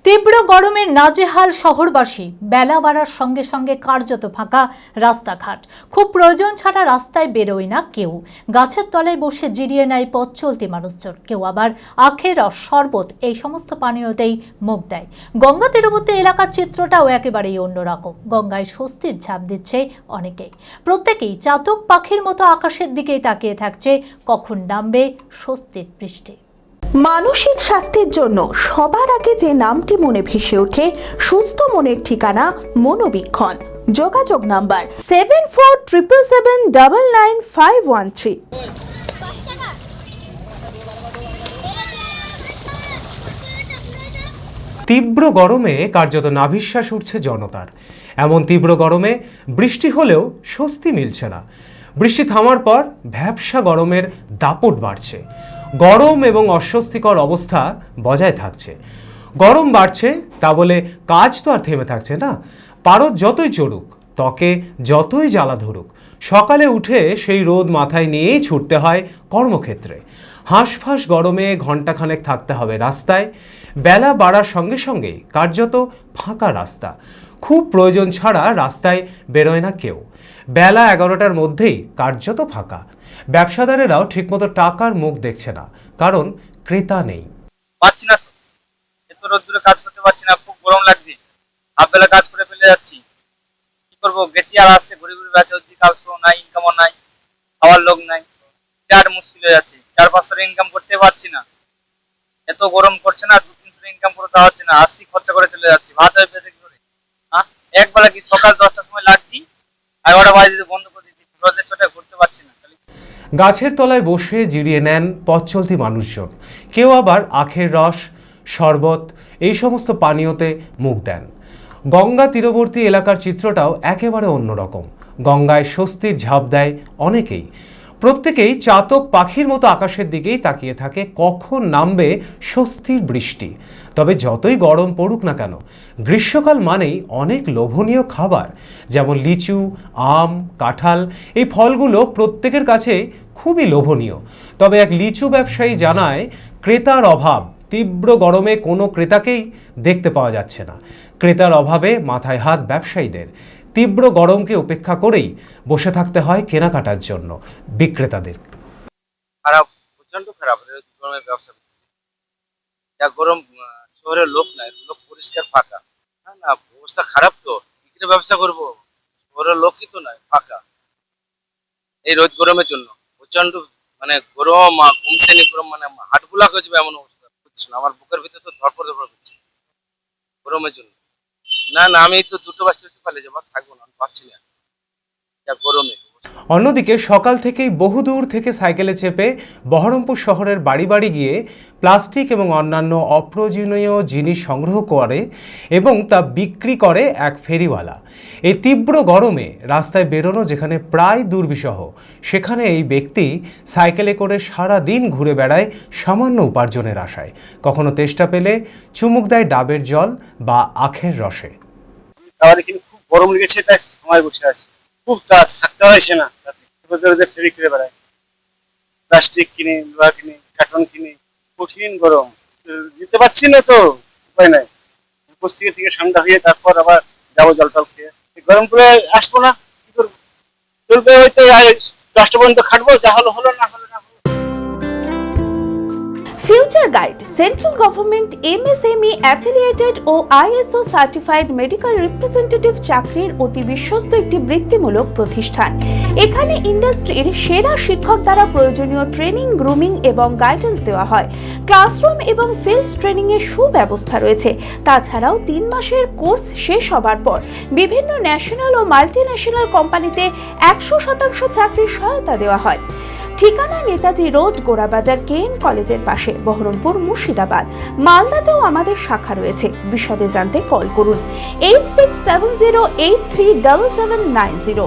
তীব্র গরমে নাজেহাল শহরবাসী। বেলা বাড়ার সঙ্গে সঙ্গে কার্যত ফাঁকা রাস্তাঘাট। খুব প্রয়োজন ছাড়া রাস্তায় বেরোয় না কেউ। গাছের তলায় বসে জিরিয়ে নেয় পথ চলতি মানুষজন। কেউ আবার আখের রস, শরবত এই সমস্ত পানীয়তেই মুখ দেয়। গঙ্গা তীরবর্তী এলাকার চিত্রটাও একেবারেই অন্যরকম। গঙ্গায় স্বস্তির ছাপ দিচ্ছে অনেকেই। প্রত্যেকেই চাতক পাখির মতো আকাশের দিকেই তাকিয়ে থাকছে কখন নামবে স্বস্তির বৃষ্টি। মানসিক স্বাস্থ্যের জন্য সবার আগে যে নামটি মনে ভেসে ওঠে, সুস্থ মনের ঠিকানা মনোবীক্ষণ। যোগাযোগ নাম্বার 7477799513। তীব্র গরমে কার্যত নাভিশ্বাস উঠছে জনতার। এমন তীব্র গরমে বৃষ্টি হলেও স্বস্তি মিলছে না। বৃষ্টি থামার পর ভ্যাপসা গরমের দাপট বাড়ছে। গরম এবং অস্বস্তিকর অবস্থা বজায় থাকছে। গরম বাড়ছে তা বলে কাজ তো আর থেমে থাকছে না। পারদ যতই চড়ুক, ত্বকে যতই জ্বালা ধরুক, সকালে উঠে সেই রোদ মাথায় নিয়েই ছুটতে হয় কর্মক্ষেত্রে। হাঁসফাঁস গরমে ঘণ্টাখানেক থাকতে হবে রাস্তায়। বেলা বাড়ার সঙ্গে সঙ্গেই কার্যত ফাঁকা রাস্তা। খুব প্রয়োজন ছাড়া রাস্তায় বেরোয় না কেউ। বেলা 11টার মধ্যেই কার্যত ফাঁকা। ব্যবসাদারেরাও ঠিকমতো টাকার মুখ দেখছে না, কারণ ক্রেতা নেই। পাচ্ছি না, এত রোদ্দুরে কাজ করতে পারছি না, খুব গরম লাগছে। হাফ বেলা কাজ করে ফেলে যাচ্ছি, কি করবো? গেছি আর আসছে, ঘুরে ঘুরে বেড়াচ্ছে, ওদিকে কাজও নাই, ইনকামও নাই, খাওয়ার লোক নাই, আর মুশকিল হয়ে যাচ্ছে। 4-500 ইনকাম করতে পারছি না, এত গরম করছে না। 200-300 ইনকাম করতে পারছি না, আসছি খরচা করে চলে যাচ্ছি। ভাত হয়ে পেতে কি করে? হ্যাঁ, একবেলা কি সকাল 10টার সময় লাগছি, 11টা বাজে বন্ধ করে দিচ্ছি। রোদের চোটে ঘুরতে পারছি না। গাছের তলায় বসে জিরিয়ে নেন পথ চলতি মানুষজন। কেউ আবার আখের রস, শরবত এই সমস্ত পানীয়তে মুখ দেন। গঙ্গা তীরবর্তী এলাকার চিত্রটাও একেবারে অন্যরকম। গঙ্গায় স্বস্তির ঝাঁপ দেয় অনেকেই। প্রত্যেকেই চাতক পাখির মতো আকাশের দিকেই তাকিয়ে থাকে কখন নামবে স্বস্তির বৃষ্টি। তবে যতই গরম পড়ুক না কেন, গ্রীষ্মকাল মানেই অনেক লোভনীয় খাবার, যেমন লিচু, আম, কাঁঠাল এই ফলগুলো প্রত্যেকের কাছে খুবই লোভনীয়। তবে এক লিচু ব্যবসায়ী জানায়, ক্রেতার অভাব। তীব্র গরমে কোনো ক্রেতাকেই দেখতে পাওয়া যাচ্ছে না। ক্রেতার অভাবে মাথায় হাত ব্যবসায়ীদের। তীব্র গরমকে উপেক্ষা করেই বসে থাকতে হয় কেনাকাটার জন্য বিক্রেতাদের। খারাপ, প্রচন্ড খারাপ গরমের ব্যবসা করতে। যা গরম, শহরের লোক নাই, লোক পরিষ্কার ফাঁকা। না না, অবস্থা খারাপ তো। বিক্রি ব্যবসা করবো, শহরের লোকই তো নাই, ফাঁকা। এই রোদ গরমের জন্য প্রচন্ড গরম, ঘুমসেনি গরম, হাটগুলা গজবে এমন অবস্থা হচ্ছে না। আমার বুকের ভিতরে তো ধরপড় করছে গরমের জন্য। না না, আমি তো 2টো বাজতে পালিয়ে যাবো, থাকবো না, আমি পাচ্ছি না যা গরমে। অন্যদিকে সকাল থেকেই বহুদূর থেকে সাইকেলে চেপে বহরমপুর শহরের বাড়ি বাড়ি গিয়ে প্লাস্টিক এবং অন্যান্য অপ্রয়োজনীয় জিনিস সংগ্রহ করে এবং তা বিক্রি করে এক ফেরিওয়ালা। এই তীব্র গরমে রাস্তায় বেরোনো যেখানে প্রায় দুর্বিষহ, সেখানে এই ব্যক্তি সাইকেলে করে সারা দিন ঘুরে বেড়ায় সামান্য উপার্জনের আশায়। কখনো তেষ্টা পেলে চুমুক দেয় ডাবের জল বা আখের রসে। খুব গরম লেগেছে, তাই সময় বসে আছে। খুব থাকতে হয়েছে না, ফেরি করে বেড়ায়। প্লাস্টিক কিনে, লোহা কিনে, কার্টন কিনে, কঠিন গরম দিতে পারছি না, তো উপায় নাই। উপস্থিত থেকে ঠান্ডা হয়ে তারপর আবার যাবো জল টল খেয়ে। গরম করে আসবো না, কি করবো? চলবে হয়তো 10টা পর্যন্ত খাটবো, যা হলো হলো, না হলো না হলো। Future guide central government MSME affiliated ও ISO সার্টিফাইড মেডিকেল রিপ্রেজেন্টেটিভ চাকরির অতি বিশ্বস্ত একটি বৃত্তিমূলক প্রতিষ্ঠান। এখানে ইন্ডাস্ট্রির সেরা শিক্ষক দ্বারা প্রয়োজনীয় ট্রেনিং, গ্রুমিং এবং গাইডেন্স দেওয়া হয়। ক্লাসরুম এবং ফিল্ড ট্রেনিং এর সুব্যবস্থা রয়েছে। তাছাড়াও 3 মাসের কোর্স শেষ হবার পর বিভিন্ন ন্যাশনাল ও মাল্টিন্যাশনাল কোম্পানিতে 100% চাকরির সহায়তা দেওয়া হয়। ঠিকানা নেতাজি রোড, গোড়াবাজার KN কলেজের পাশে, বহরমপুর, মুর্শিদাবাদ। মালদাতেও আমাদের শাখা রয়েছে। বিশদে জানতে কল করুন 8670837790।